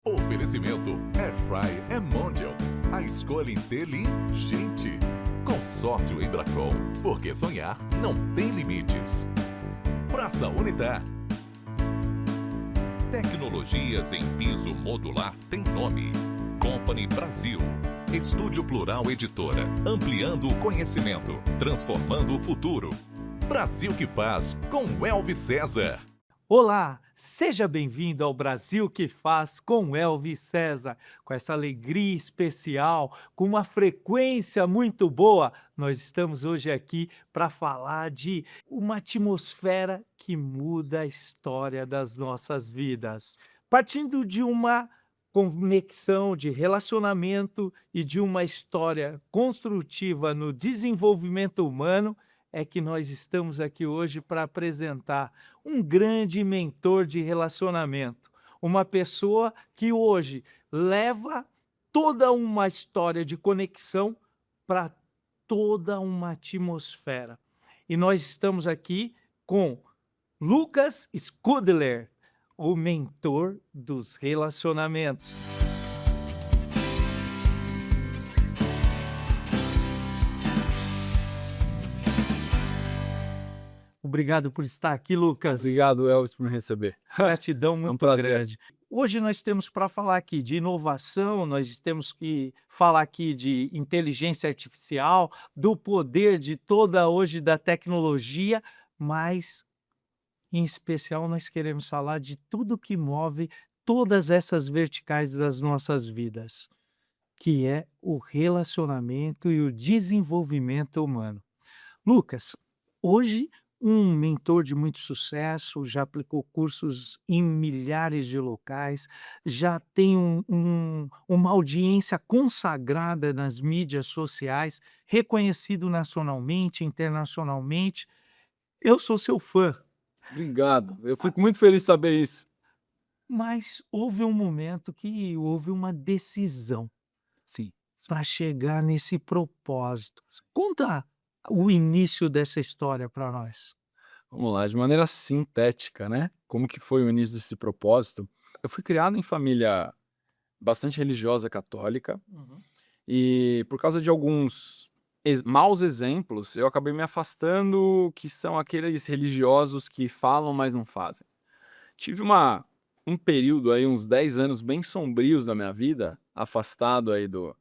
Oferecimento Airfry é Mondial. A escolha inteligente. Consórcio Embracon. Porque sonhar não tem limites. Praça Unitar. Tecnologias em piso modular tem nome. Company Brasil. Estúdio Plural Editora. Ampliando o conhecimento. Transformando o futuro. Brasil que faz, com Elvis César. Olá, seja bem-vindo ao Brasil que faz com Elvis César. Com essa alegria especial, com uma frequência muito boa, nós estamos hoje aqui para falar de uma atmosfera que muda a história das nossas vidas. Partindo de uma conexão de relacionamento e de uma história construtiva no desenvolvimento humano, é que nós estamos aqui hoje para apresentar um grande mentor de relacionamento, uma pessoa que hoje leva toda uma história de conexão para toda uma atmosfera. E nós estamos aqui com Lucas Skudler, o mentor dos relacionamentos. Obrigado por estar aqui, Lucas. Obrigado, Elvis, por me receber. Gratidão muito prazer. grande. Hoje nós temos para falar aqui de inovação, nós temos que falar aqui de inteligência artificial, do poder de toda hoje da tecnologia, mas em especial nós queremos falar de tudo que move todas essas verticais das nossas vidas, que é o relacionamento e o desenvolvimento humano. Lucas, hoje um mentor de muito sucesso, já aplicou cursos em milhares de locais, já tem uma audiência consagrada nas mídias sociais, reconhecido nacionalmente, internacionalmente. Eu sou seu fã, Obrigado. Eu fico muito feliz de saber isso. mas houve um momento que houve uma decisão Sim. para chegar nesse propósito. Conta o início dessa história para nós. Vamos lá, de maneira sintética, né? Como que foi o início desse propósito? Eu fui criado em família bastante religiosa católica e por causa de alguns maus exemplos, eu acabei me afastando, que são aqueles religiosos que falam, mas não fazem. Tive um período aí, uns 10 anos bem sombrios da minha vida, afastado aí do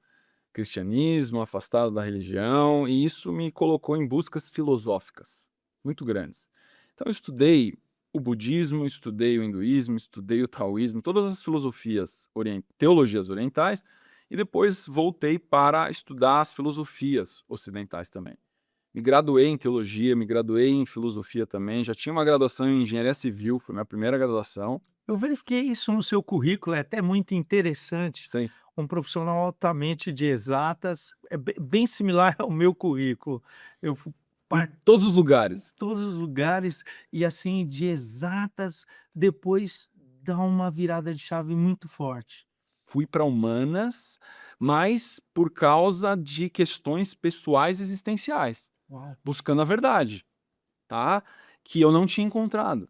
cristianismo, afastado da religião, e isso me colocou em buscas filosóficas muito grandes. Então eu estudei o budismo, estudei o hinduísmo, estudei o taoísmo, todas as filosofias, teologias orientais, e depois voltei para estudar as filosofias ocidentais também. Me graduei em teologia, me graduei em filosofia também, já tinha uma graduação em engenharia civil, foi minha primeira graduação. Eu verifiquei isso no seu currículo, é até muito interessante. Sim. Um profissional altamente de exatas, é bem similar ao meu currículo. Eu fui Em todos os lugares. todos os lugares e assim de exatas, depois dá uma virada de chave muito forte. Fui para humanas, mas por causa de questões pessoais existenciais, Uau. buscando a verdade, tá? Que eu não tinha encontrado.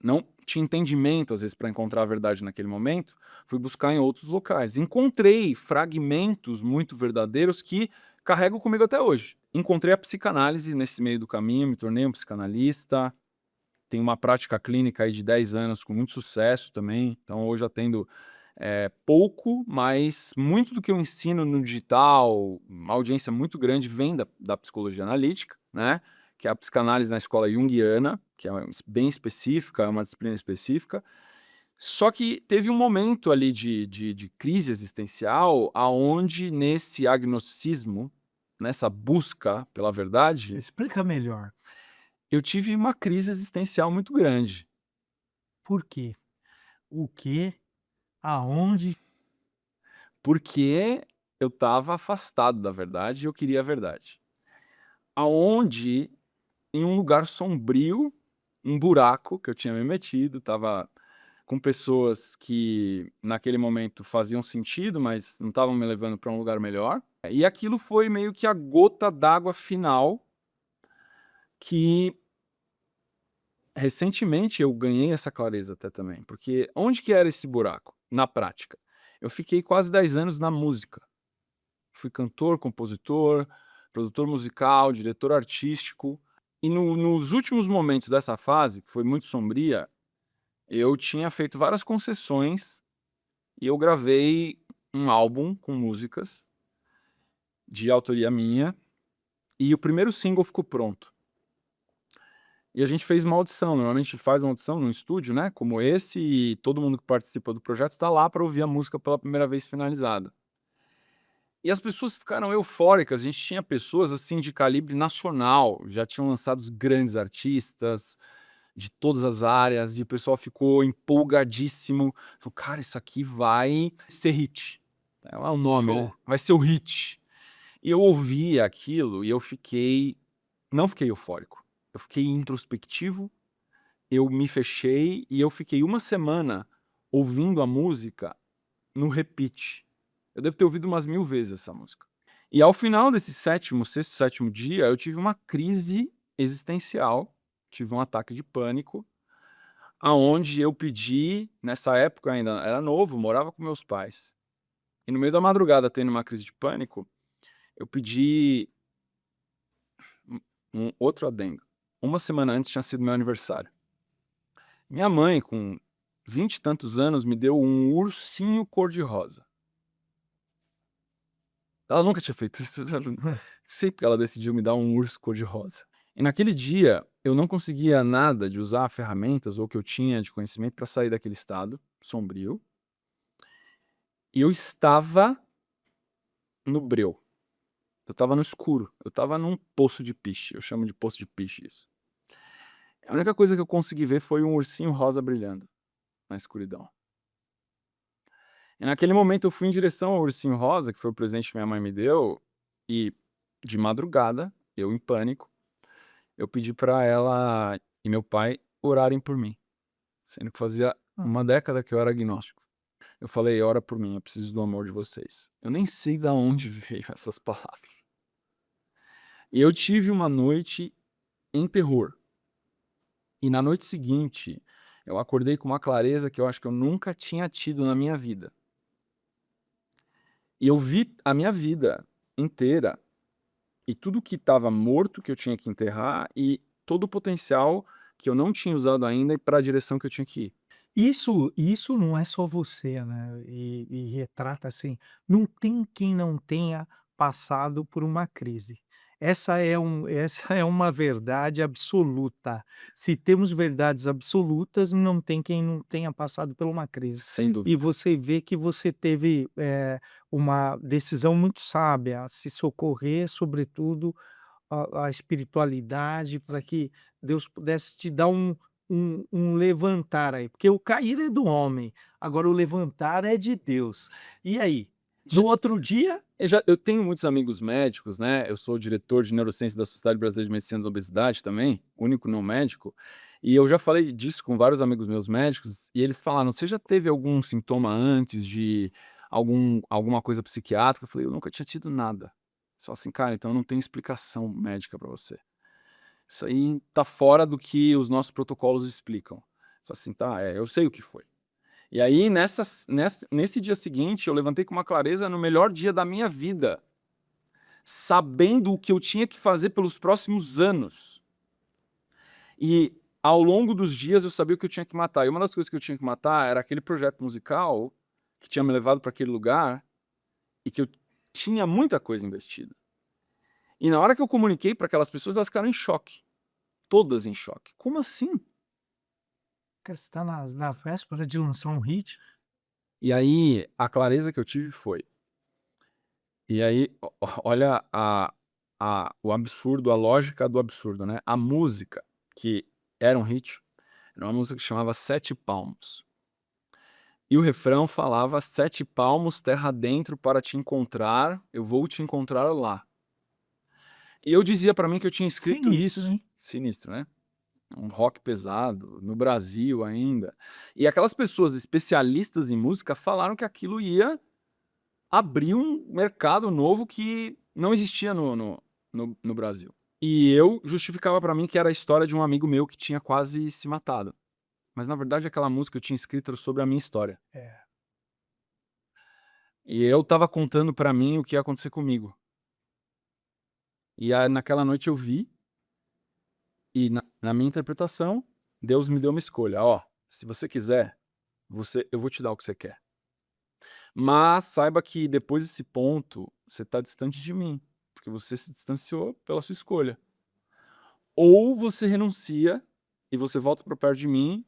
Não tinha entendimento, às vezes, para encontrar a verdade naquele momento, fui buscar em outros locais. Encontrei fragmentos muito verdadeiros que carrego comigo até hoje. Encontrei a psicanálise nesse meio do caminho, me tornei um psicanalista, tenho uma prática clínica aí de 10 anos com muito sucesso também, então hoje atendo pouco, mas muito do que eu ensino no digital, uma audiência muito grande vem da psicologia analítica, né? Que é a psicanálise na escola junguiana, que é bem específica, é uma disciplina específica. Só que teve um momento ali de crise existencial, aonde nesse agnosticismo, nessa busca pela verdade, Explica melhor. eu tive uma crise existencial muito grande. Por quê? O quê? Aonde? Porque eu estava afastado da verdade e eu queria a verdade. Aonde, em um lugar sombrio, um buraco que eu tinha me metido, estava com pessoas que naquele momento faziam sentido, mas não estavam me levando para um lugar melhor. E aquilo foi meio que a gota d'água final que recentemente eu ganhei essa clareza até também, porque onde que era esse buraco? Na prática. Eu fiquei quase 10 anos na música. Fui cantor, compositor, produtor musical, diretor artístico. E nos últimos momentos dessa fase, que foi muito sombria, eu tinha feito várias concessões e eu gravei um álbum com músicas de autoria minha e o primeiro single ficou pronto. E a gente fez uma audição. Normalmente faz uma audição num estúdio, né? Como esse, e todo mundo que participa do projeto tá lá para ouvir a música pela primeira vez finalizada. E as pessoas ficaram eufóricas. A gente tinha pessoas assim de calibre nacional, já tinham lançado os grandes artistas de todas as áreas, e o pessoal ficou empolgadíssimo. Falou, cara, isso aqui vai ser hit. É o nome, né? Show. Vai ser o hit. E eu ouvi aquilo e eu fiquei. Não fiquei eufórico. Eu fiquei introspectivo, eu me fechei e eu fiquei uma semana ouvindo a música no repeat. Eu devo ter ouvido umas 1000 vezes essa música. E ao final desse sexto, sétimo dia, eu tive uma crise existencial, tive um ataque de pânico, aonde eu pedi, nessa época ainda era novo, morava com meus pais. E no meio da madrugada, tendo uma crise de pânico, eu pedi um outro adendo. Uma semana antes tinha sido meu aniversário. Minha mãe, com 20 e tantos anos, me deu um ursinho cor-de-rosa. Ela nunca tinha feito isso. Não sei porque ela decidiu me dar um urso cor-de-rosa. E naquele dia, eu não conseguia nada de usar ferramentas ou que eu tinha de conhecimento para sair daquele estado sombrio. E eu estava no breu. Eu estava no escuro. Eu estava num poço de piche. Eu chamo de poço de piche isso. A única coisa que eu consegui ver foi um ursinho rosa brilhando na escuridão. E naquele momento eu fui em direção ao ursinho rosa, que foi o presente que minha mãe me deu, e de madrugada, eu em pânico, eu pedi para ela e meu pai orarem por mim, sendo que fazia uma década que eu era agnóstico. Eu falei, ora por mim, eu preciso do amor de vocês. Eu nem sei de onde veio essas palavras. E eu tive uma noite em terror. E na noite seguinte, eu acordei com uma clareza que eu acho que eu nunca tinha tido na minha vida. E eu vi a minha vida inteira e tudo que estava morto que eu tinha que enterrar e todo o potencial que eu não tinha usado ainda e para a direção que eu tinha que ir. Isso não é só você, né, e retrata assim, não tem quem não tenha passado por uma crise. Essa é uma verdade absoluta. Se temos verdades absolutas, não tem quem não tenha passado por uma crise. Sem E dúvida. você vê que você teve, uma decisão muito sábia, se socorrer, sobretudo, a espiritualidade, para que Deus pudesse te dar um levantar aí, porque o cair é do homem, agora o levantar é de Deus. E aí? No outro dia Eu tenho muitos amigos médicos, né? Eu sou diretor de neurociência da Sociedade Brasileira de Medicina da Obesidade também, único não médico. E eu já falei disso com vários amigos meus médicos, e eles falaram: você já teve algum sintoma antes de alguma coisa psiquiátrica? Eu falei, eu nunca tinha tido nada. Só assim, cara, então não tem explicação médica para você. Isso aí tá fora do que os nossos protocolos explicam. Falei assim, tá, eu sei o que foi. E aí, nesse dia seguinte, eu levantei com uma clareza no melhor dia da minha vida, sabendo o que eu tinha que fazer pelos próximos anos. E ao longo dos dias eu sabia o que eu tinha que matar. E uma das coisas que eu tinha que matar era aquele projeto musical que tinha me levado para aquele lugar e que eu tinha muita coisa investida. E na hora que eu comuniquei para aquelas pessoas, elas ficaram em choque. Todas em choque. Como assim? cara, você está na véspera de lançar um hit. E aí, a clareza que eu tive foi. E aí, olha o absurdo, a lógica do absurdo, né? A música, que era um hit, era uma música que chamava Sete Palmos. E o refrão falava: 7 palmos terra dentro para te encontrar, eu vou te encontrar lá. E eu dizia pra mim que eu tinha escrito Sinistro, isso. hein? Sinistro, né? Um rock pesado, no Brasil ainda. E aquelas pessoas especialistas em música falaram que aquilo ia abrir um mercado novo que não existia no Brasil. E eu justificava pra mim que era a história de um amigo meu que tinha quase se matado. Mas na verdade aquela música eu tinha escrito sobre a minha história. É. E eu estava contando pra mim o que ia acontecer comigo. E aí, naquela noite eu vi, e na minha interpretação, Deus me deu uma escolha. Ó, se você quiser, eu vou te dar o que você quer. Mas saiba que depois desse ponto, você está distante de mim, porque você se distanciou pela sua escolha. Ou você renuncia e você volta para perto de mim.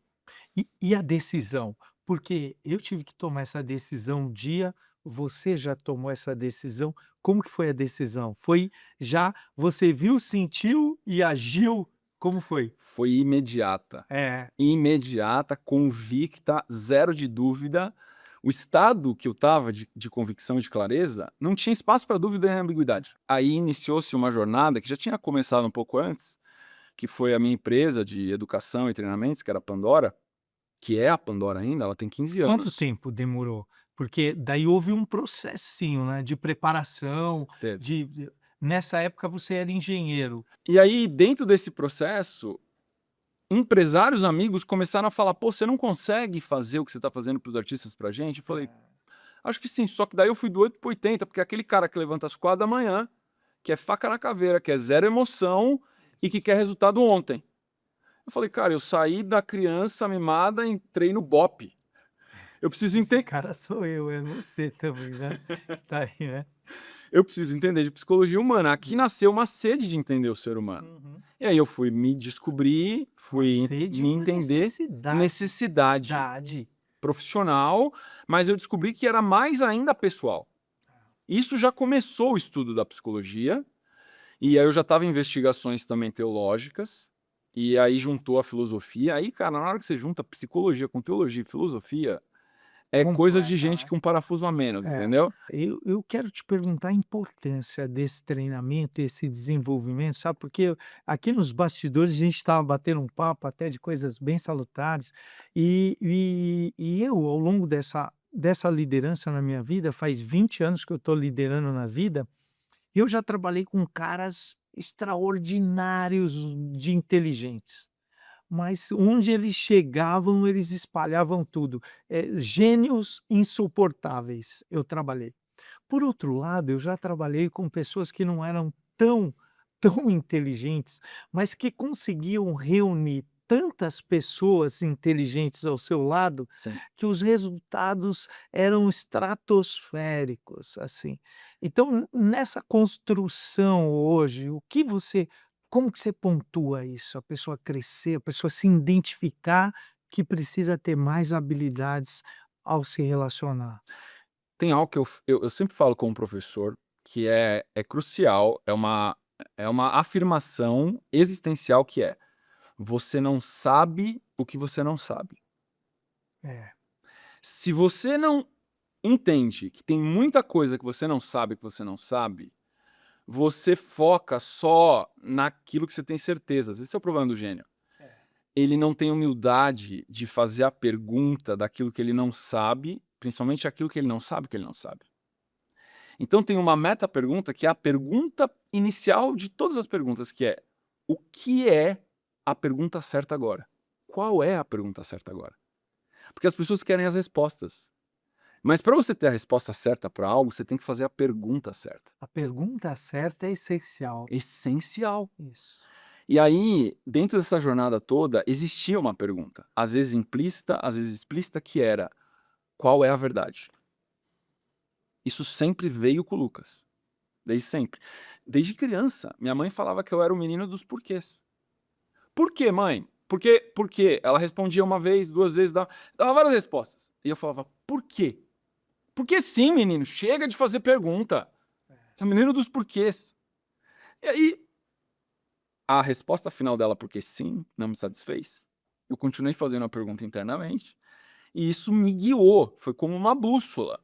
E a decisão? Porque eu tive que tomar essa decisão um dia, você já tomou essa decisão. Como que foi a decisão? Foi já você viu, sentiu e agiu? Como foi? Foi imediata. É, Imediata, convicta, zero de dúvida. O estado que eu estava de convicção e de clareza não tinha espaço para dúvida e ambiguidade. Aí iniciou-se uma jornada que já tinha começado um pouco antes, que foi a minha empresa de educação e treinamentos, que era a Pandora, que é a Pandora ainda, ela tem 15 quanto anos. tempo demorou? Porque daí houve um processinho, né, de preparação, Teve. nessa época você era engenheiro. E aí, dentro desse processo, empresários amigos começaram a falar: pô, você não consegue fazer o que você está fazendo para os artistas pra gente? Eu falei: acho que sim, só que daí eu fui do 8 para 80, porque aquele cara que levanta às 4 da manhã, que é faca na caveira, que é zero emoção e que quer resultado ontem. Eu falei: cara, eu saí da criança mimada, entrei no BOPE. Eu preciso Esse entender. cara sou eu, é você também, né? Tá aí, né? Eu preciso entender de psicologia humana. Aqui nasceu uma sede de entender o ser humano. Uhum. E aí eu fui me descobrir, Uma fui sede e me uma entender, necessidade necessidade. profissional, mas eu descobri que era mais ainda pessoal. Isso já começou o estudo da psicologia, e aí eu já estava em investigações também teológicas, e aí juntou a filosofia. Aí, cara, na hora que você junta psicologia com teologia e filosofia, é coisa de Completa, gente né? com parafuso a menos, É. entendeu? Eu quero te perguntar a importância desse treinamento, esse desenvolvimento, sabe? Porque aqui nos bastidores a gente estava batendo um papo até de coisas bem salutares, e eu, ao longo dessa liderança na minha vida, faz 20 anos que eu estou liderando na vida, eu já trabalhei com caras extraordinários de inteligentes. Mas onde eles chegavam, eles espalhavam tudo. Gênios insuportáveis, eu trabalhei. Por outro lado, eu já trabalhei com pessoas que não eram tão tão inteligentes, mas que conseguiam reunir tantas pessoas inteligentes ao seu lado, Sim. que os resultados eram estratosféricos, assim. Então, nessa construção hoje, como que você pontua isso? A pessoa crescer, a pessoa se identificar que precisa ter mais habilidades ao se relacionar. Tem algo que eu sempre falo como professor, que é crucial, é uma afirmação existencial que é: você não sabe o que você não sabe. É, Se você não entende que tem muita coisa que você não sabe, você foca só naquilo que você tem certezas. Esse é o problema do gênio. Ele não tem humildade de fazer a pergunta daquilo que ele não sabe, principalmente aquilo que ele não sabe que ele não sabe. Então tem uma meta-pergunta que é a pergunta inicial de todas as perguntas, que é: o que é a pergunta certa agora? Qual é a pergunta certa agora? Porque as pessoas querem as respostas. Mas para você ter a resposta certa para algo, você tem que fazer a pergunta certa. a pergunta certa é essencial. Essencial. Isso. E aí, dentro dessa jornada toda, existia uma pergunta, às vezes implícita, às vezes explícita, que era: qual é a verdade? Isso sempre veio com o Lucas. Desde sempre. Desde criança, minha mãe falava que eu era o menino dos porquês. Por quê, mãe? Por quê? Ela respondia uma vez, duas vezes, dava várias respostas. E eu falava: por quê? Porque sim, menino, chega de fazer pergunta. Você é o menino dos porquês. E aí, a resposta final dela, porque sim, não me satisfez. Eu continuei fazendo a pergunta internamente, e isso me guiou, foi como uma bússola.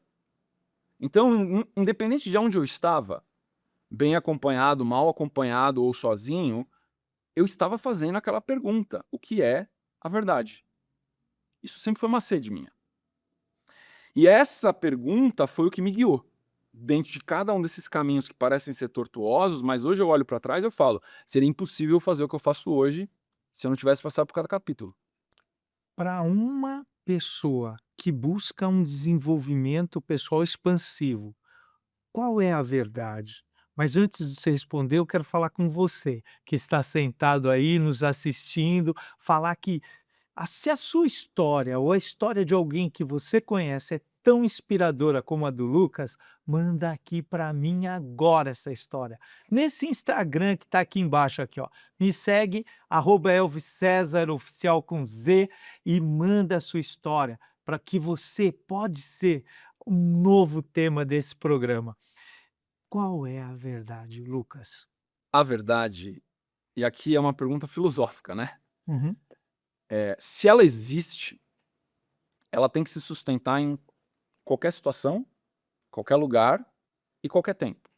Então, independente de onde eu estava, bem acompanhado, mal acompanhado ou sozinho, eu estava fazendo aquela pergunta: o que é a verdade? Isso sempre foi uma sede minha. E essa pergunta foi o que me guiou. dentro de cada um desses caminhos que parecem ser tortuosos, mas hoje eu olho para trás e eu falo, seria impossível fazer o que eu faço hoje se eu não tivesse passado por cada capítulo. Para uma pessoa que busca um desenvolvimento pessoal expansivo, qual é a verdade? Mas antes de você responder, eu quero falar com você, que está sentado aí nos assistindo, falar que se a sua história ou a história de alguém que você conhece é tão inspiradora como a do Lucas, manda aqui para mim agora essa história. Nesse Instagram que está aqui embaixo aqui, ó. Me segue @Elvis César oficial com Z e manda a sua história para que você pode ser um novo tema desse programa. Qual é a verdade, Lucas? A verdade, e aqui é uma pergunta filosófica, né? Uhum. Se ela existe, ela tem que se sustentar em qualquer situação, qualquer lugar e qualquer tempo.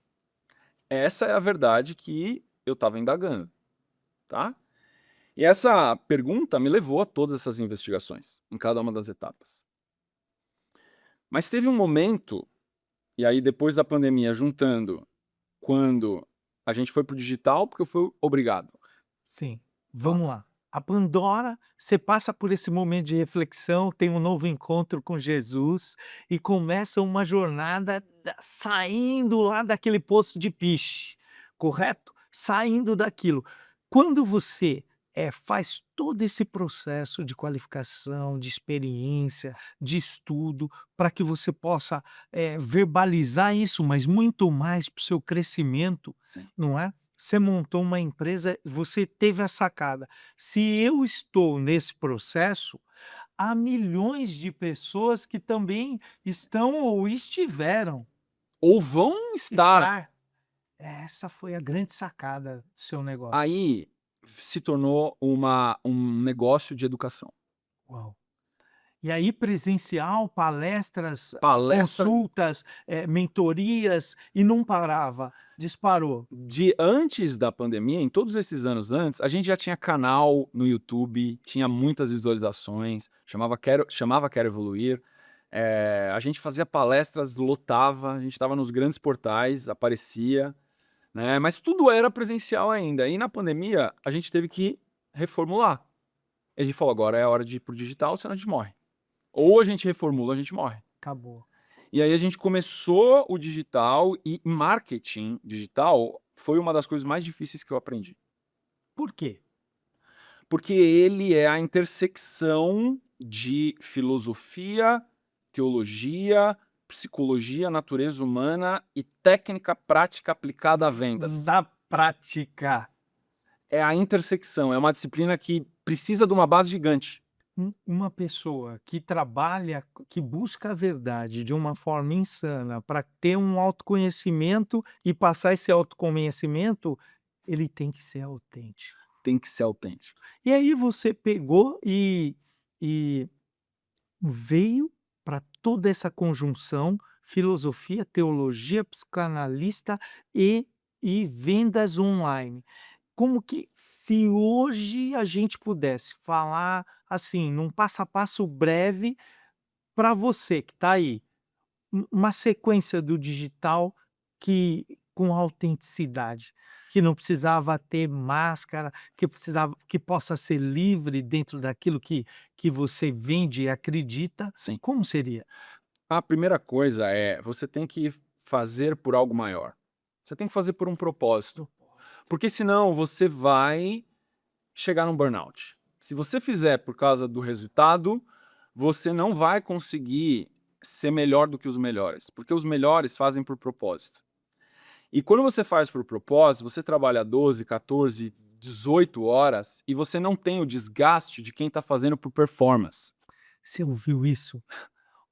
Essa é a verdade que eu estava indagando, tá? E essa pergunta me levou a todas essas investigações, em cada uma das etapas. Mas teve um momento, e aí depois da pandemia, juntando, quando a gente foi pro digital, porque eu fui obrigado. Sim, vamos lá. A Pandora, você passa por esse momento de reflexão, tem um novo encontro com Jesus e começa uma jornada saindo lá daquele poço de piche, correto? Saindo daquilo. Quando você faz todo esse processo de qualificação, de experiência, de estudo, para que você possa verbalizar isso, mas muito mais para o seu crescimento, Sim. não é? Você montou uma empresa, você teve a sacada. Se eu estou nesse processo, há milhões de pessoas que também estão ou estiveram. Ou vão estar. Essa foi a grande sacada do seu negócio. Aí se tornou um negócio de educação. Uau! E aí presencial, palestras, Palestra consultas, mentorias e não parava, disparou. de antes da pandemia, em todos esses anos antes, a gente já tinha canal no YouTube, tinha muitas visualizações, chamava Quero Evoluir. A gente fazia palestras, lotava, a gente estava nos grandes portais, aparecia, né? Mas tudo era presencial ainda. E na pandemia, a gente teve que reformular. E a gente falou, agora é a hora de ir pro digital, senão a gente morre. Ou a gente reformula, ou a gente morre. Acabou. E aí a gente começou o digital e marketing digital foi uma das coisas mais difíceis que eu aprendi. Por quê? Porque ele é a intersecção de filosofia, teologia, psicologia, natureza humana e técnica prática aplicada a vendas. Na prática. É a intersecção, é uma disciplina que precisa de uma base gigante. Uma pessoa que trabalha, que busca a verdade de uma forma insana para ter um autoconhecimento e passar esse autoconhecimento, ele tem que ser autêntico. Tem que ser autêntico. E aí você pegou e veio para toda essa conjunção, filosofia, teologia, psicanalista e vendas online. Como que se hoje a gente pudesse falar, assim, num passo a passo breve para você que está aí, uma sequência do digital que com autenticidade, que não precisava ter máscara, que possa ser livre dentro daquilo que você vende e acredita, Sim. como seria? A primeira coisa é, você tem que fazer por algo maior. Você tem que fazer por um propósito. Porque senão você vai chegar num burnout. Se você fizer por causa do resultado, você não vai conseguir ser melhor do que os melhores, porque os melhores fazem por propósito. E quando você faz por propósito, você trabalha 12, 14, 18 horas e você não tem o desgaste de quem está fazendo por performance. Você ouviu isso?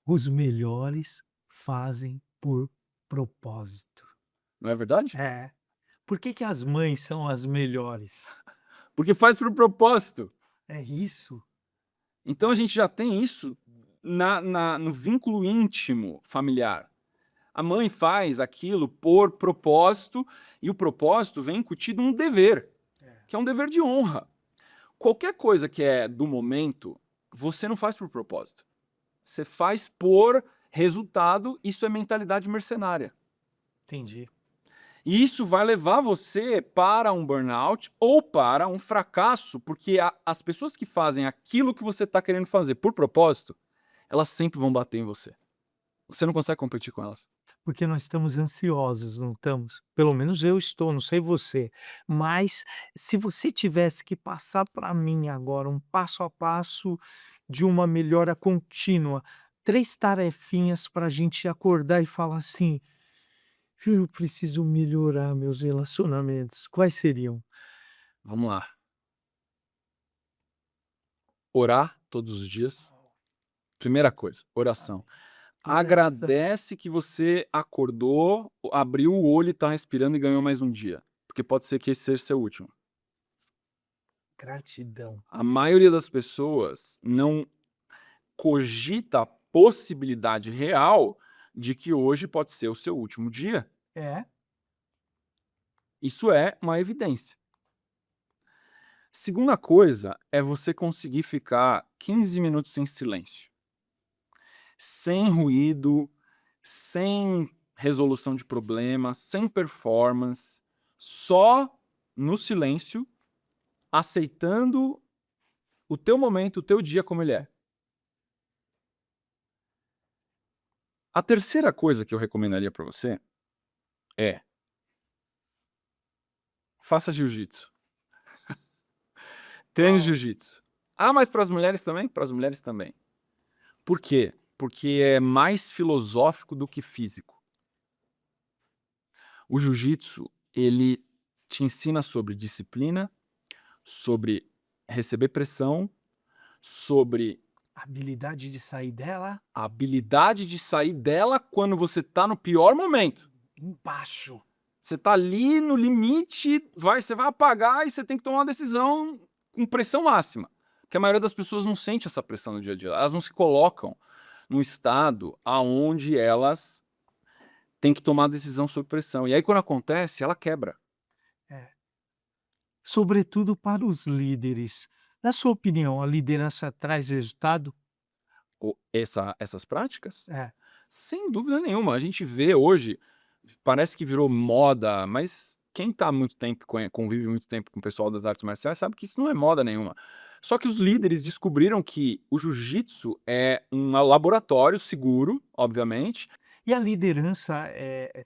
Os melhores fazem por propósito. Não é verdade? É. Por que as mães são as melhores? Porque faz por propósito. É isso. Então a gente já tem isso no vínculo íntimo familiar. A mãe faz aquilo por propósito e o propósito vem incutido um dever, que é um dever de honra. Qualquer coisa que é do momento, você não faz por propósito. Você faz por resultado, isso é mentalidade mercenária. Entendi. E isso vai levar você para um burnout ou para um fracasso, porque as pessoas que fazem aquilo que você está querendo fazer por propósito, elas sempre vão bater em você. Você não consegue competir com elas. Porque nós estamos ansiosos, não estamos? Pelo menos eu estou, não sei você. Mas se você tivesse que passar para mim agora um passo a passo de uma melhora contínua, 3 tarefinhas para a gente acordar e falar assim: "Eu preciso melhorar meus relacionamentos", quais seriam? Vamos lá. Orar todos os dias. Primeira coisa, oração. Oração. Agradece que você acordou, abriu o olho e está respirando e ganhou mais um dia, porque pode ser que esse seja seu último. Gratidão. A maioria das pessoas não cogita a possibilidade real de que hoje pode ser o seu último dia. É? Isso é uma evidência. Segunda coisa é você conseguir ficar 15 minutos em silêncio. Sem ruído, sem resolução de problemas, sem performance, só no silêncio, aceitando o teu momento, o teu dia como ele é. A terceira coisa que eu recomendaria para você é: faça jiu-jitsu. Treine Uau. jiu-jitsu. Ah, mas para as mulheres também? Para as mulheres também. Por quê? Porque é mais filosófico do que físico. O jiu-jitsu, ele te ensina sobre disciplina, sobre receber pressão, sobre Habilidade de sair dela a habilidade de sair dela quando você tá no pior momento. embaixo. Você tá ali no limite, você vai apagar e você tem que tomar uma decisão com pressão máxima. Porque a maioria das pessoas não sente essa pressão no dia a dia. Elas não se colocam num estado aonde elas têm que tomar decisão sob pressão. E aí quando acontece, ela quebra. É. Sobretudo para os líderes. Na sua opinião, a liderança traz resultado? Essas práticas? É. Sem dúvida nenhuma. A gente vê hoje, parece que virou moda, mas quem tá há muito tempo, convive muito tempo com o pessoal das artes marciais, sabe que isso não é moda nenhuma. Só que os líderes descobriram que o jiu-jitsu é um laboratório seguro, obviamente. E a liderança,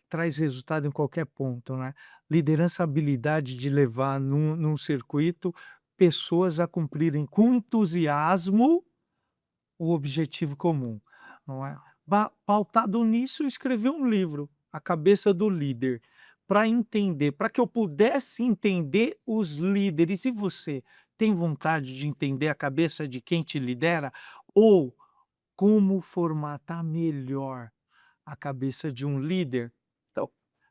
traz resultado em qualquer ponto, né. Liderança, a habilidade de levar num circuito pessoas a cumprirem com entusiasmo o objetivo comum, não é. Pautado nisso, eu escrevi um livro, A Cabeça do Líder, para entender, para que eu pudesse entender os líderes. E você, tem vontade de entender a cabeça de quem te lidera? Ou como formatar melhor a cabeça de um líder? Então,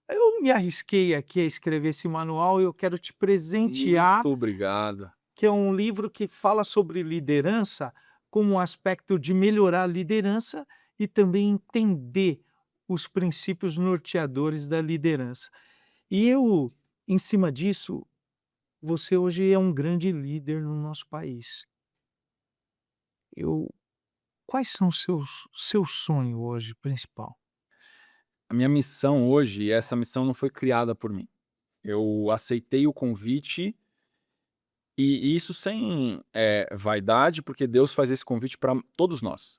eu me arrisquei aqui a escrever esse manual e eu quero te presentear, Muito obrigado. que é um livro que fala sobre liderança, com um aspecto de melhorar a liderança e também entender os princípios norteadores da liderança. E eu, em cima disso, você hoje é um grande líder no nosso país. Eu Quais são os seu sonho hoje principal? A minha missão hoje, e essa missão não foi criada por mim. Eu aceitei o convite e isso sem vaidade, porque Deus faz esse convite para todos nós.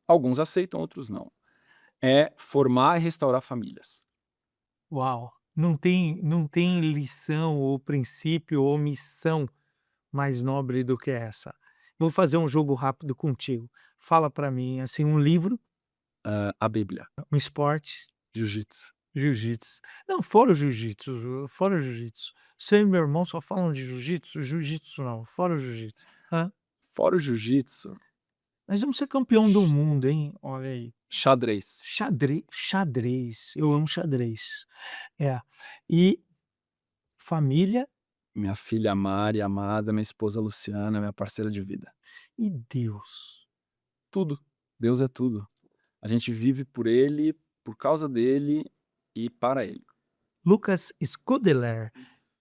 Alguns aceitam, outros não. É formar e restaurar famílias. Uau! Não tem lição ou princípio ou missão mais nobre do que essa. Vou fazer um jogo rápido contigo. Fala para mim, assim, um livro, A Bíblia, um esporte, jiu-jitsu. jiu-jitsu. Não, fora o jiu-jitsu, fora o jiu-jitsu. Você e meu irmão só falam de jiu-jitsu, jiu-jitsu não, fora o jiu-jitsu. Hã? Fora o jiu-jitsu, Nós vamos ser campeão do mundo, hein, olha aí. xadrez. Xadrez, eu amo xadrez. É. E família Minha filha Mari, amada, minha esposa Luciana, minha parceira de vida. e Deus. Tudo. Deus é tudo. A gente vive por Ele, por causa dele e para Ele. Lucas Scudeler,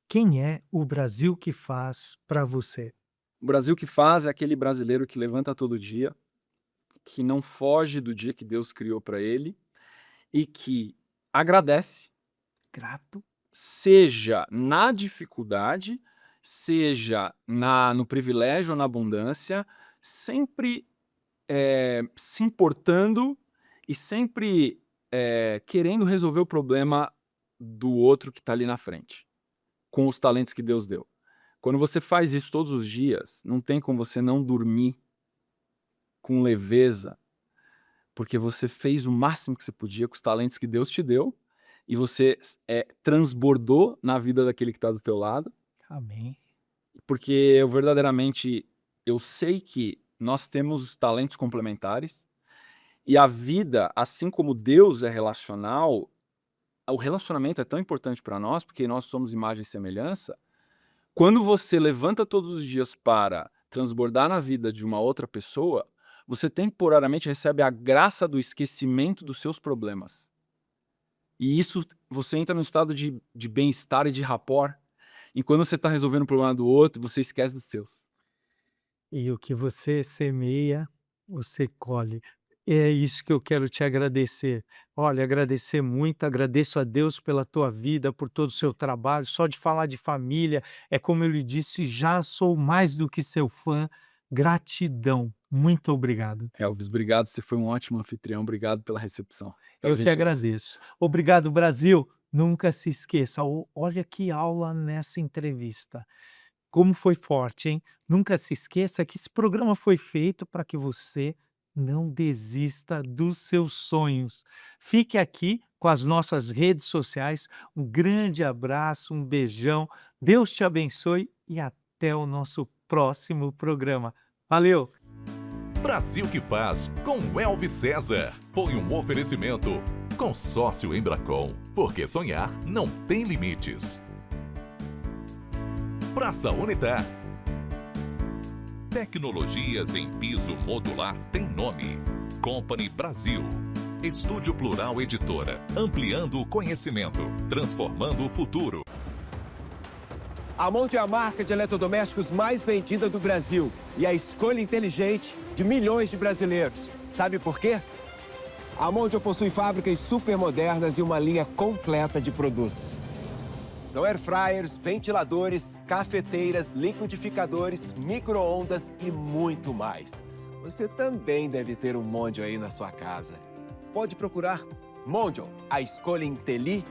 quem é o Brasil que faz para você? O Brasil que faz é aquele brasileiro que levanta todo dia, que não foge do dia que Deus criou para ele e que agradece Grato. Seja na dificuldade, seja no privilégio ou na abundância, sempre se importando e sempre querendo resolver o problema do outro que está ali na frente, com os talentos que Deus deu. Quando você faz isso todos os dias, não tem como você não dormir com leveza, porque você fez o máximo que você podia com os talentos que Deus te deu e você transbordou na vida daquele que está do teu lado, Amém. porque eu sei que nós temos talentos complementares e a vida, assim como Deus é relacional, o relacionamento é tão importante para nós, porque nós somos imagem e semelhança. Quando você levanta todos os dias para transbordar na vida de uma outra pessoa, você temporariamente recebe a graça do esquecimento dos seus problemas. E isso, você entra num estado de bem-estar e de rapport. E quando você está resolvendo o problema do outro, você esquece dos seus. E o que você semeia, você colhe. É isso que eu quero te agradecer. Olha, agradecer muito, agradeço a Deus pela tua vida, por todo o seu trabalho. Só de falar de família, é como eu lhe disse, já sou mais do que seu fã. Gratidão. Muito obrigado. Elvis, obrigado, você foi um ótimo anfitrião, obrigado pela recepção. Eu te agradeço. Obrigado, Brasil. Nunca se esqueça. Olha que aula nessa entrevista. Como foi forte, hein? Nunca se esqueça que esse programa foi feito para que você não desista dos seus sonhos. Fique aqui com as nossas redes sociais. Um grande abraço, um beijão. Deus te abençoe e até o nosso próximo programa. Valeu! Brasil que faz com Elvis César. Foi um oferecimento. Consórcio Embracon, porque sonhar não tem limites. Praça Unitar. Tecnologias em piso modular tem nome. Company Brasil. Estúdio Plural Editora. Ampliando o conhecimento. Transformando o futuro. A Monte é a marca de eletrodomésticos mais vendida do Brasil e a escolha inteligente de milhões de brasileiros. Sabe por quê? A Monte possui fábricas super modernas e uma linha completa de produtos. São airfryers, ventiladores, cafeteiras, liquidificadores, micro-ondas e muito mais. Você também deve ter um Mondial aí na sua casa. Pode procurar Mondial, a escolha inteligente.